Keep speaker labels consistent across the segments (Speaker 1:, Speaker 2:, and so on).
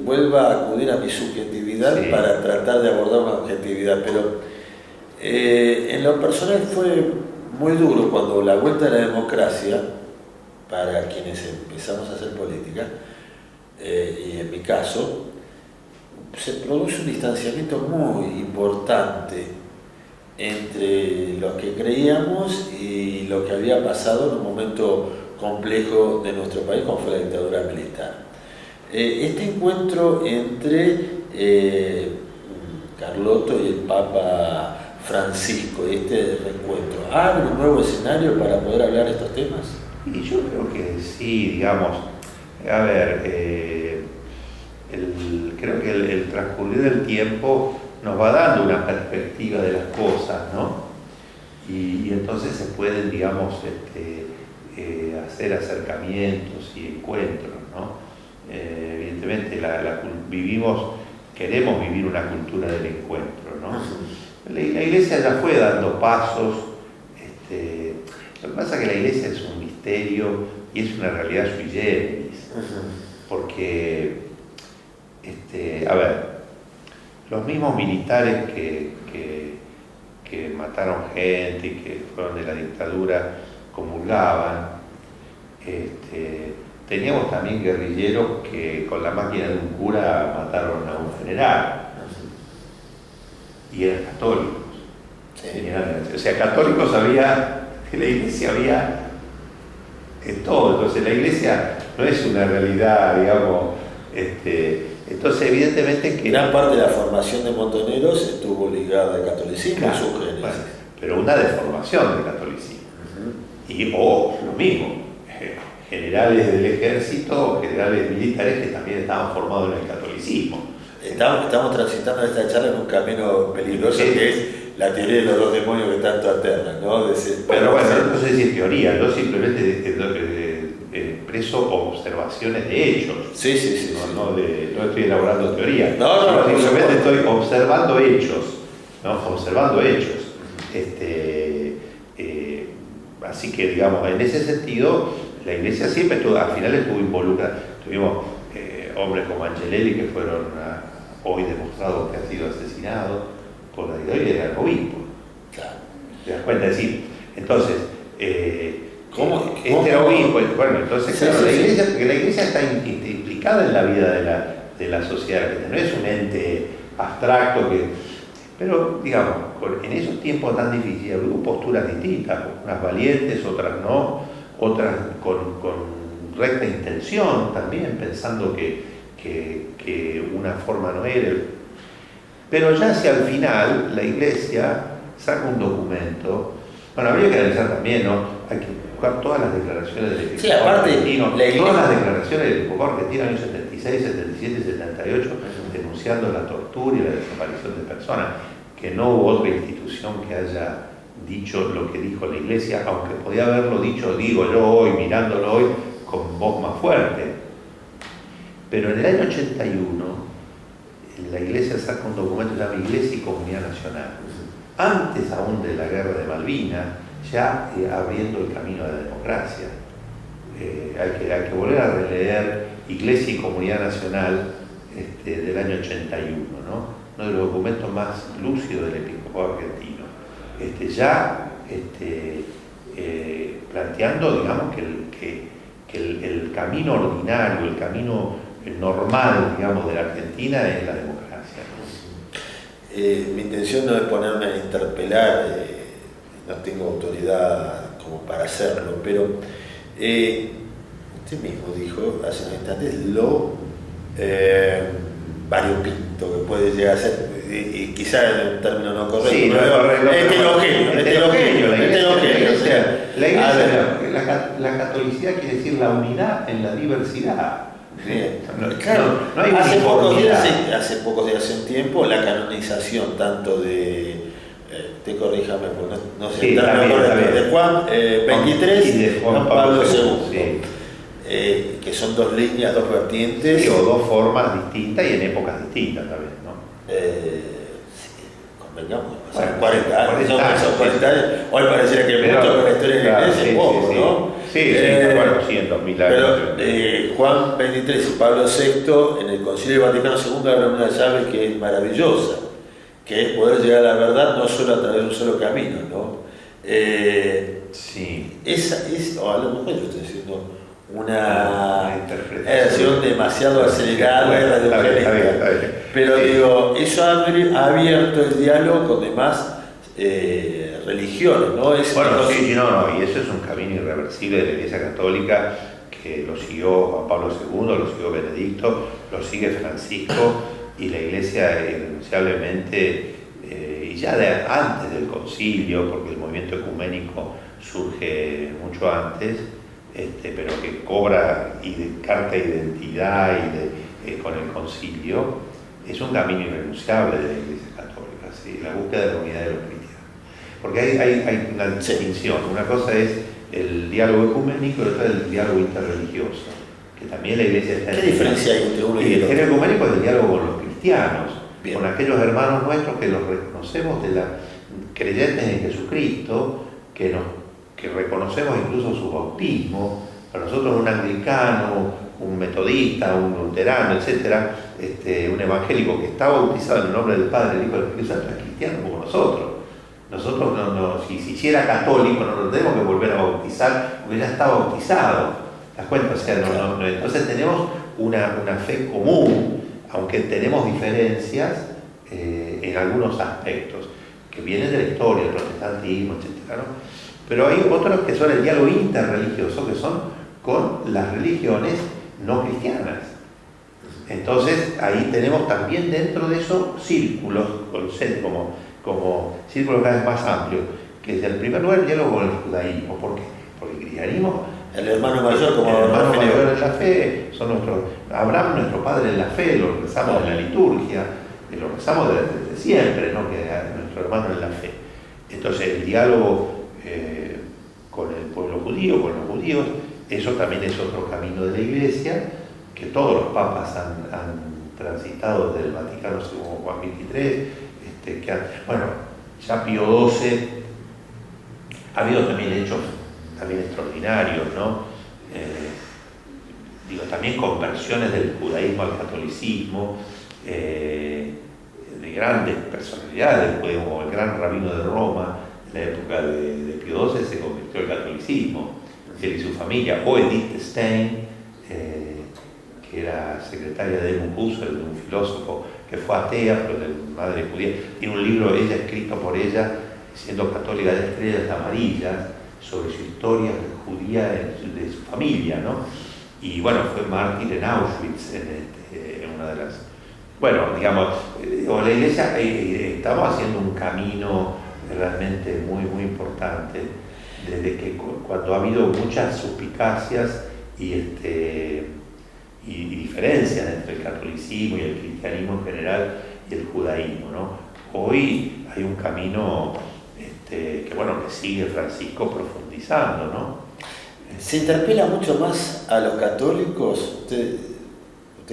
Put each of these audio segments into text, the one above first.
Speaker 1: vuelva a acudir a mi subjetividad para tratar de abordar una objetividad, pero en lo personal fue muy duro cuando la vuelta a la democracia, para quienes empezamos a hacer política, y en mi caso, se produce un distanciamiento muy importante entre los que creíamos y lo que había pasado en un momento complejo de nuestro país, como fue la dictadura militar. Este encuentro entre Carlotto y el Papa Francisco, este reencuentro, ¿abre un nuevo escenario para poder hablar de estos temas?
Speaker 2: Y yo creo que sí, digamos, a ver, creo que el transcurrir del tiempo nos va dando una perspectiva de las cosas, ¿no? Y entonces se pueden, digamos, hacer acercamientos y encuentros, ¿no? Evidentemente queremos vivir una cultura del encuentro, ¿no? La Iglesia ya fue dando pasos, lo que pasa es que la Iglesia es un misterio y es una realidad sui generis, porque, a ver, los mismos militares que mataron gente y que fueron de la dictadura comulgaban, teníamos también guerrilleros que con la máquina de un cura mataron a un general y eran católicos. O sea, católicos había, en la Iglesia había en todo. Entonces la Iglesia no es una realidad, digamos, entonces evidentemente que
Speaker 1: gran parte de la formación de Montoneros estuvo ligada al catolicismo,
Speaker 2: claro,
Speaker 1: en su génesis.
Speaker 2: Bueno, pero una deformación del catolicismo. Y lo mismo, generales del ejército, generales militares que también estaban formados en el catolicismo.
Speaker 1: Estamos transitando en esta charla en un camino peligroso que es la teoría de los dos demonios que tanto aterran, ¿no?
Speaker 2: Pero bueno, no sé si es teoría, yo simplemente expreso observaciones de hechos.
Speaker 1: Sí.
Speaker 2: No estoy elaborando teoría.
Speaker 1: No,
Speaker 2: simplemente estoy observando hechos, ¿no? Observando hechos. Así que, digamos, en ese sentido, la Iglesia siempre al final estuvo involucrada. Tuvimos hombres como Angelelli que fueron hoy demostrado que ha sido asesinado por la dictadura y era el obispo.
Speaker 1: Claro.
Speaker 2: ¿Te das cuenta? Es decir, entonces,
Speaker 1: ¿Cómo?
Speaker 2: obispo, bueno, entonces, claro,
Speaker 1: Sí.
Speaker 2: La Iglesia está implicada en la vida de la sociedad, que no es un ente abstracto pero, digamos, en esos tiempos tan difíciles hubo posturas distintas, unas valientes, otras no, otras con recta intención también, pensando que una forma no era. Pero ya hacia el final, la Iglesia saca un documento. Bueno, habría que analizar también, ¿no? Hay que buscar todas las declaraciones del Episcopado argentino, todas las declaraciones del Episcopado argentino en el año 76, 77 y 78, denunciando la tortura y la desaparición de personas, que no hubo otra institución que haya dicho lo que dijo la Iglesia, aunque podía haberlo dicho, digo yo hoy, mirándolo hoy, con voz más fuerte. Pero en el año 81, la Iglesia saca un documento que se llama Iglesia y Comunidad Nacional. Antes aún de la Guerra de Malvinas, ya abriendo el camino a la democracia. Hay que volver a releer Iglesia y Comunidad Nacional del año 81, ¿no? Uno de los documentos más lúcidos del Episcopado argentino. Planteando, digamos, que el camino ordinario, el camino normal, digamos, de la Argentina es la democracia, ¿no?
Speaker 1: Mi intención no es ponerme a interpelar, no tengo autoridad como para hacerlo, pero usted mismo dijo hace unos instantes lo variopinto que puede llegar a ser, y quizás en un término no correcto,
Speaker 2: sí, la catolicidad quiere decir la unidad en la diversidad.
Speaker 1: Bien.
Speaker 2: Claro, no hay
Speaker 1: hace pocos días,
Speaker 2: uniformidad.
Speaker 1: hace un tiempo, la canonización tanto de, te corríjame, porque no sé,
Speaker 2: sí,
Speaker 1: de Juan 23
Speaker 2: y de
Speaker 1: Juan Pablo II,
Speaker 2: sí.
Speaker 1: Que son dos líneas, dos vertientes.
Speaker 2: Sí, o dos formas distintas y en épocas distintas también, ¿no?
Speaker 1: Sí, convengamos,
Speaker 2: Bueno,
Speaker 1: 40 años,
Speaker 2: 40 años.
Speaker 1: Hoy pareciera que mucho con la historia de la Iglesia,
Speaker 2: sí,
Speaker 1: poco,
Speaker 2: sí.
Speaker 1: ¿no?
Speaker 2: Sí, bueno, 200.000 años.
Speaker 1: Pero Juan XXIII y Pablo VI en el Concilio Vaticano II hablan una llave que es maravillosa, que es poder llegar a la verdad no solo a través de un solo camino, ¿no?
Speaker 2: Sí.
Speaker 1: Esa es, o a lo mejor yo estoy diciendo una interpretación demasiado acelerada de pero
Speaker 2: sí.
Speaker 1: Digo, eso ha abierto el diálogo con demás religiones, ¿no?
Speaker 2: Y eso es un camino irreversible de la Iglesia Católica, que lo siguió Juan Pablo II, lo siguió Benedicto, lo sigue Francisco, y la Iglesia irrenunciablemente, y ya antes del concilio, porque el movimiento ecuménico surge mucho antes, pero que cobra carta de identidad con el concilio, es un camino irrenunciable de la Iglesia Católica, ¿sí? La búsqueda de la unidad de los cristianos. Porque hay una distinción, una cosa es el diálogo ecuménico y otra es el diálogo interreligioso, que también la Iglesia está en.
Speaker 1: ¿Qué diferencia hay entre uno y el otro?
Speaker 2: El ecuménico es el diálogo con los cristianos,
Speaker 1: bien,
Speaker 2: con aquellos hermanos nuestros que los reconocemos creyentes en Jesucristo, que reconocemos incluso su bautismo. Para nosotros un anglicano, un metodista, un luterano, etcétera, un evangélico que está bautizado en el nombre del Padre, del Hijo y del Espíritu Santo es cristiano como nosotros. Nosotros si era católico no lo tenemos que volver a bautizar porque ya está bautizado. ¿Te das cuenta? O sea, entonces tenemos una fe común, aunque tenemos diferencias en algunos aspectos que vienen de la historia, del protestantismo, etcétera, ¿no? Pero hay otros que son el diálogo interreligioso, que son con las religiones no cristianas. Entonces ahí tenemos también dentro de eso círculos, como círculos cada vez más amplios, que es el primer lugar el diálogo con el judaísmo. ¿Por qué? Porque el cristianismo,
Speaker 1: el hermano mayor, como
Speaker 2: el hermano mayor en la fe, Abraham, nuestro padre en la fe, lo rezamos en la liturgia, lo rezamos desde siempre, ¿no? Que es nuestro hermano en la fe. Entonces el diálogo con el pueblo judío, con los judíos, eso también es otro camino de la Iglesia, que todos los papas han transitado desde el Vaticano II, Juan XXIII, ya Pío XII, ha habido también hechos también extraordinarios, ¿no? También conversiones del judaísmo al catolicismo, de grandes personalidades, como el gran rabino de Roma, en la época de Pío XII, se convirtió al catolicismo, él y su familia, o Edith Stein, que era secretaria de Edmund Husserl, de un filósofo que fue atea, pero de madre judía. Tiene un libro, ella escrito por ella, siendo católica, de Estrellas Amarillas, sobre su historia judía de su familia, ¿no? Y bueno, fue mártir en Auschwitz, en una de las. Bueno, digamos, la Iglesia, estamos haciendo un camino realmente muy, muy importante, desde que cuando ha habido muchas suspicacias y diferencias entre el catolicismo y el cristianismo en general y el judaísmo, ¿no? Hoy hay un camino que sigue Francisco profundizando, ¿no?
Speaker 1: Se interpela mucho más a los católicos. Usted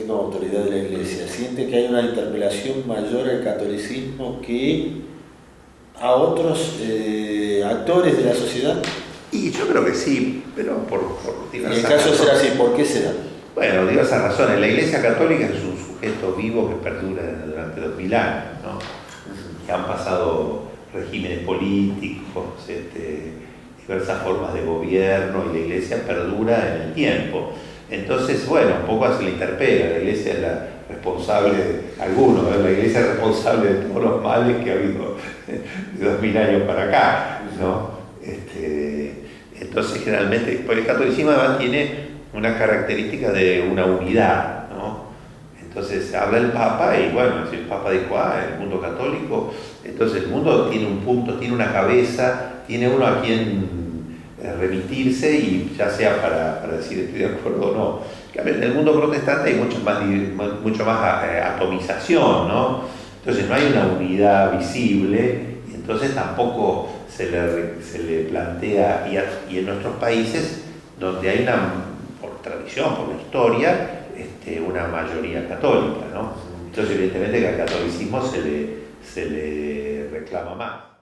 Speaker 1: como autoridad de la Iglesia, ¿siente que hay una interpelación mayor al catolicismo que a otros actores de la sociedad?
Speaker 2: Y yo creo que sí, pero por diversas
Speaker 1: razones. En el caso de ser así, ¿por qué se da?
Speaker 2: Bueno, diversas razones. La Iglesia Católica es un sujeto vivo que perdura durante 2000 años, ¿no? Y han pasado regímenes políticos, diversas formas de gobierno, y la Iglesia perdura en el tiempo. Entonces, bueno, un poco se le interpela. La Iglesia es la responsable, la Iglesia es responsable de todos los males que ha habido de 2000 años para acá, ¿no? Entonces, generalmente, porque el catolicismo además tiene una característica de una unidad, ¿no? Entonces habla el Papa y bueno, si el Papa dijo, el mundo católico, entonces el mundo tiene un punto, tiene una cabeza, tiene uno a quien remitirse, y ya sea para decir estoy de acuerdo o no. En el mundo protestante hay mucho más atomización, ¿no? Entonces no hay una unidad visible, y entonces tampoco se le plantea, y en nuestros países donde hay por tradición, por la historia, una mayoría católica, ¿no? Entonces evidentemente que al catolicismo se le reclama más.